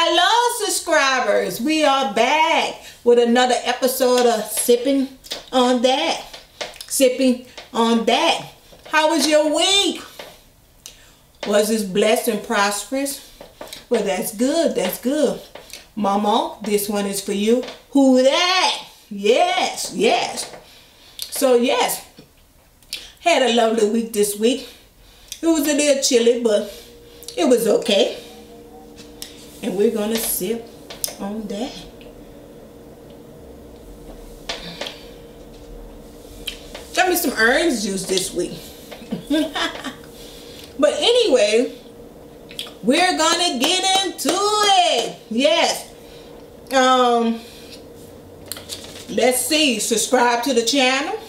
Hello, subscribers. We are back with another episode of Sipping on That. Sipping on That. How was your week? Was it blessed and prosperous? Well, that's good. That's good. Mama, this one is for you. Who that? Yes, yes. So, yes. Had a lovely week this week. It was a little chilly, but it was okay. And we're going to sip on that. Got me some orange juice this week. But anyway, we're going to get into it. Yes. Let's see. Subscribe to the channel.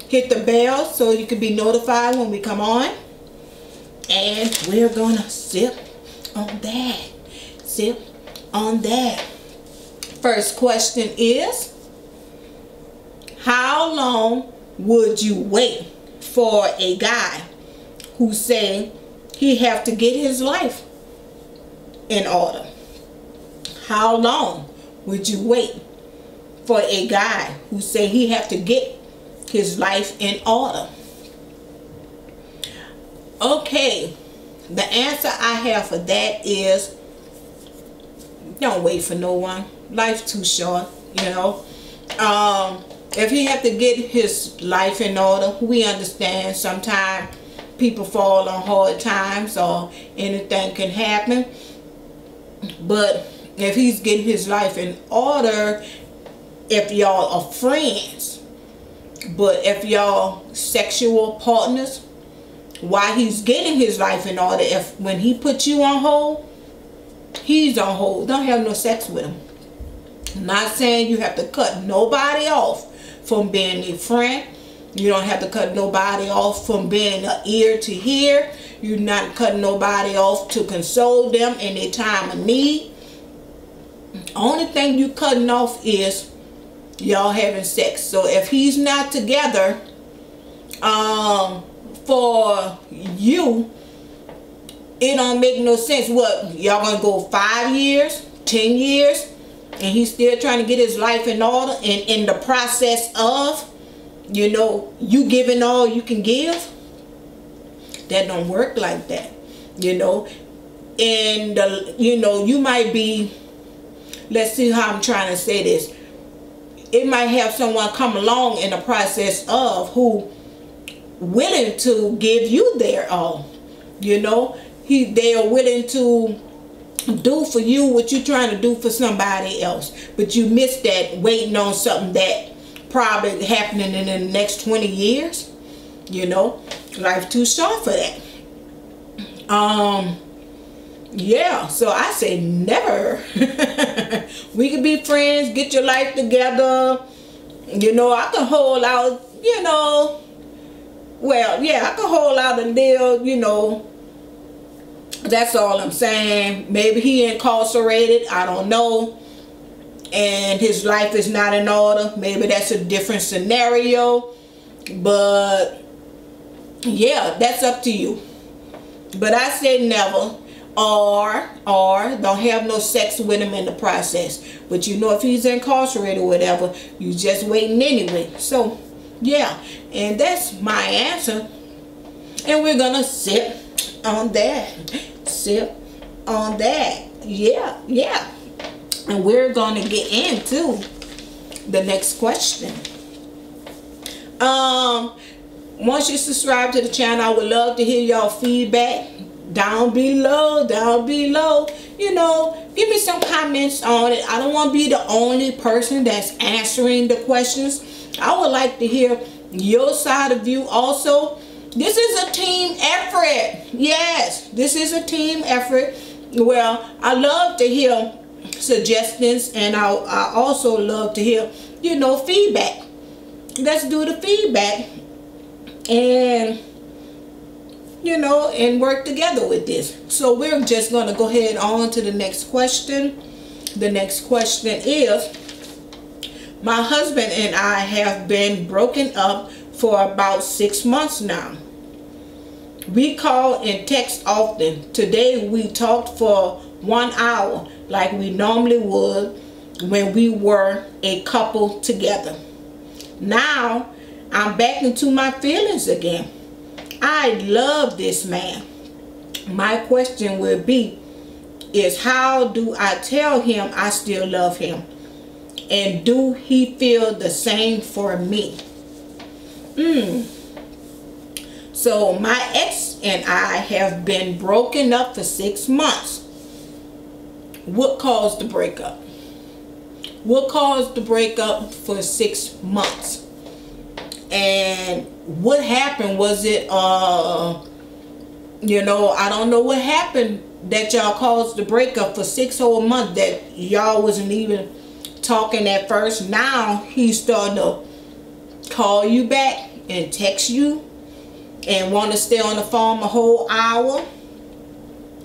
Hit the bell so you can be notified when we come on. And we're going to sip on that. Sip on that. First question is, how long would you wait for a guy who say he have to get his life in order? How long would you wait for a guy who say he have to get his life in order? Okay, the answer I have for that is, don't wait for no one. Life's too short, you know. If he have to get his life in order, we understand sometimes people fall on hard times or anything can happen. But if he's getting his life in order, if y'all are friends, but if y'all sexual partners, while he's getting his life in order, if when he puts you on hold, he's on hold. Don't have no sex with him. I'm not saying you have to cut nobody off from being a friend. You don't have to cut nobody off from being an ear to hear. You're not cutting nobody off to console them in their time of need. Only thing you cutting off is y'all having sex. So if he's not together for you, it don't make no sense. What, y'all gonna go 5 years, 10 years, and he's still trying to get his life in order, and in the process of, you know, you giving all you can give? That don't work like that, you know. And you know, you might be, let's see how I'm trying to say this, it might have someone come along in the process of who willing to give you their all, you know. They are willing to do for you what you're trying to do for somebody else. But you missed that, waiting on something that probably happening in the next 20 years. You know, life's too short for that. Yeah, so I say never. We could be friends, get your life together. You know, I can hold out, you know. Well, yeah, I can hold out a little, you know. That's all I'm saying. Maybe he incarcerated, I don't know, and his life is not in order. Maybe that's a different scenario. But yeah, that's up to you. But I say never, or don't have no sex with him in the process. But you know, if he's incarcerated or whatever, you just waiting anyway. So yeah, and that's my answer. And we're gonna sip on that. Sip on that. Yeah, yeah. And we're gonna get into the next question. Once you subscribe to the channel, I would love to hear y'all feedback down below. You know, give me some comments on it. I don't want to be the only person that's answering the questions. I would like to hear your side of view also. This is a team effort. Yes, this is a team effort. Well, I love to hear suggestions, and I also love to hear, you know, feedback. Let's do the feedback and, you know, and work together with this. So we're just going to go ahead on to the next question. The next question is, my husband and I have been broken up for about 6 months now. We call and text often. Today we talked for 1 hour like we normally would when we were a couple together. Now, I'm back into my feelings again. I love this man. My question will be, is how do I tell him I still love him? And do he feel the same for me? So my ex and I have been broken up for 6 months. What caused the breakup? What caused the breakup for 6 months? And what happened? Was it, you know, I don't know what happened that y'all caused the breakup for 6 whole months, that y'all wasn't even talking at first. Now he's starting to call you back and text you and want to stay on the phone a whole hour,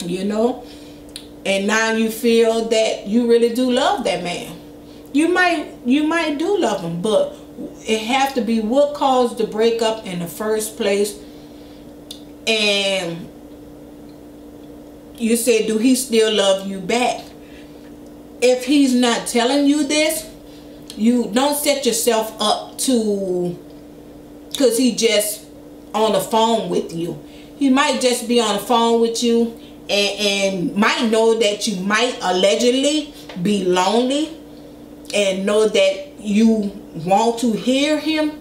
you know. And now you feel that you really do love that man. You might do love him, but it have to be what caused the breakup in the first place. And you said, do he still love you back? If he's not telling you this, you don't set yourself up to, because he just on the phone with you. He might just be on the phone with you and might know that you might allegedly be lonely and know that you want to hear him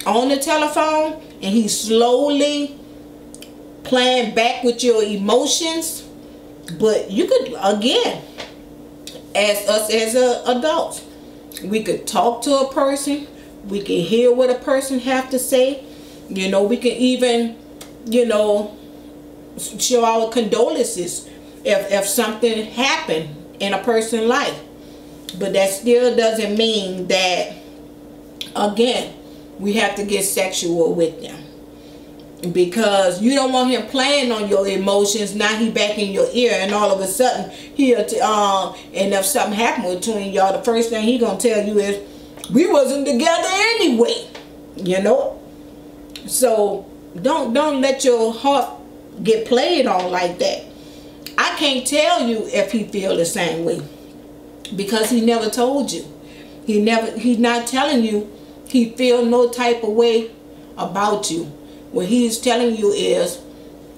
on the telephone, and he's slowly playing back with your emotions. But you could, again, as us as adults, we could talk to a person, we can hear what a person have to say, you know. We can even, you know, show our condolences if something happened in a person's life. But that still doesn't mean that, again, we have to get sexual with them, because you don't want him playing on your emotions. Now he back in your ear, and all of a sudden he'll and if something happened between y'all, the first thing he gonna tell you is, we wasn't together anyway, you know. So don't let your heart get played on like that. I can't tell you if he feel the same way, because he never told you. He's not telling you he feel no type of way about you. What he's telling you is,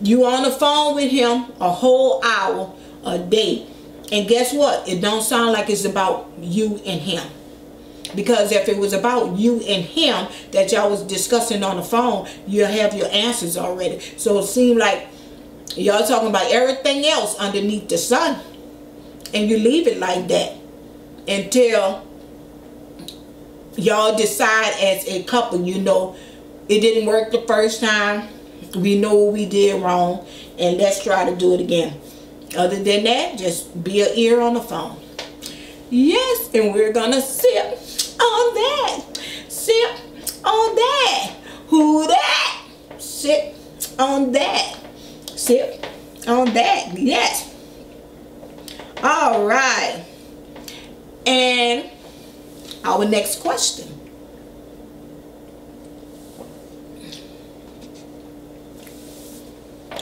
you on the phone with him a whole hour a day, and guess what? It don't sound like it's about you and him. Because if it was about you and him that y'all was discussing on the phone, you'll have your answers already. So it seemed like y'all talking about everything else underneath the sun, and you leave it like that until y'all decide as a couple, you know, it didn't work the first time, we know what we did wrong, and let's try to do it again. Other than that, just be an ear on the phone. Yes, and we're gonna sip on that. Sip on that. Who that? Sip on that. Sip on that. Yes. All right. And our next question.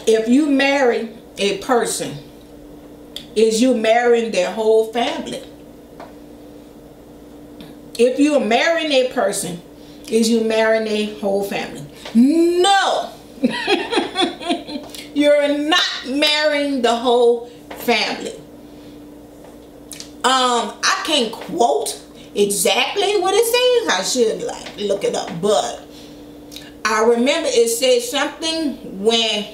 If you marry a person, is you marrying their whole family? If you are marrying a person, is you marrying a whole family? No. You're not marrying the whole family. I can't quote exactly what it says. I should like look it up, but I remember it said something when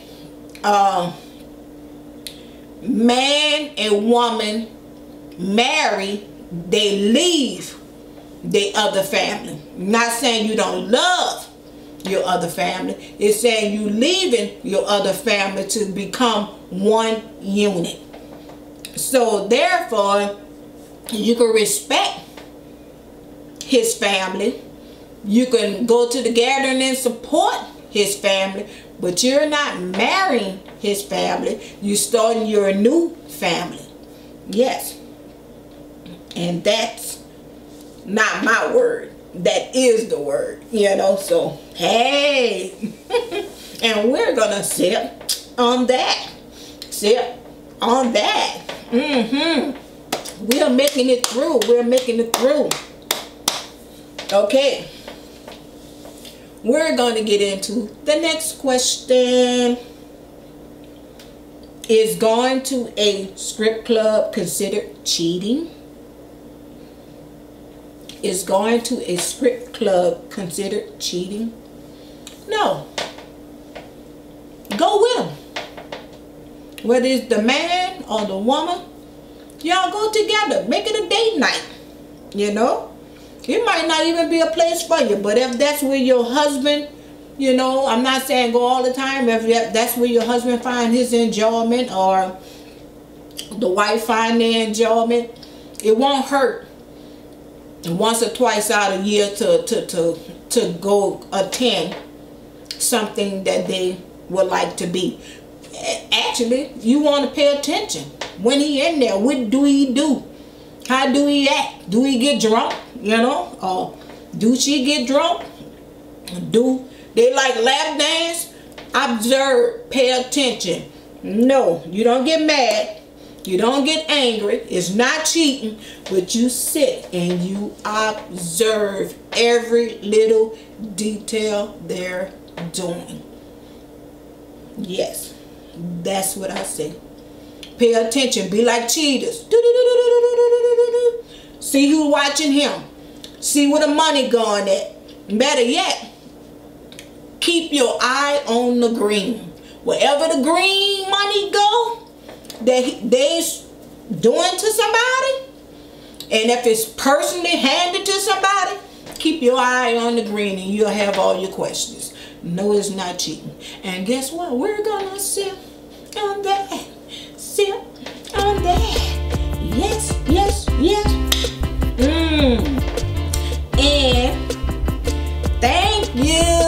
man and woman marry, they leave the other family. Not saying you don't love your other family. It's saying you leaving your other family to become one unit. So therefore, you can respect his family. You can go to the gathering and support his family, but you're not marrying his family. You're starting your new family. Yes. And that's not my word. That is the word, you know. So, hey. And we're going to sip on that. Sip on that. We are making it through. We're making it through. Okay. We're going to get into the next question. Is going to a strip club considered cheating? Is going to a strip club considered cheating? No. Go with them. Whether it's the man or the woman, y'all go together. Make it a date night. You know? It might not even be a place for you, but if that's where your husband, you know, I'm not saying go all the time. If that's where your husband find his enjoyment, or the wife find their enjoyment, it won't hurt once or twice out a year to go attend something that they would like to be. Actually, you want to pay attention. When he in there, what do he do? How do he act? Do he get drunk? You know? Or do she get drunk? Do they like lap dance? Observe. Pay attention. No, you don't get mad. You don't get angry. It's not cheating. But you sit and you observe every little detail they're doing. Yes, that's what I say. Pay attention. Be like cheaters. See who's watching him. See where the money going at. Better yet, keep your eye on the green. Wherever the green money go, that they's doing to somebody, and if it's personally handed to somebody, keep your eye on the green and you'll have all your questions. No, it's not cheating. And guess what? We're gonna sip on that. Sip on that. Yes, yes, yes. And thank you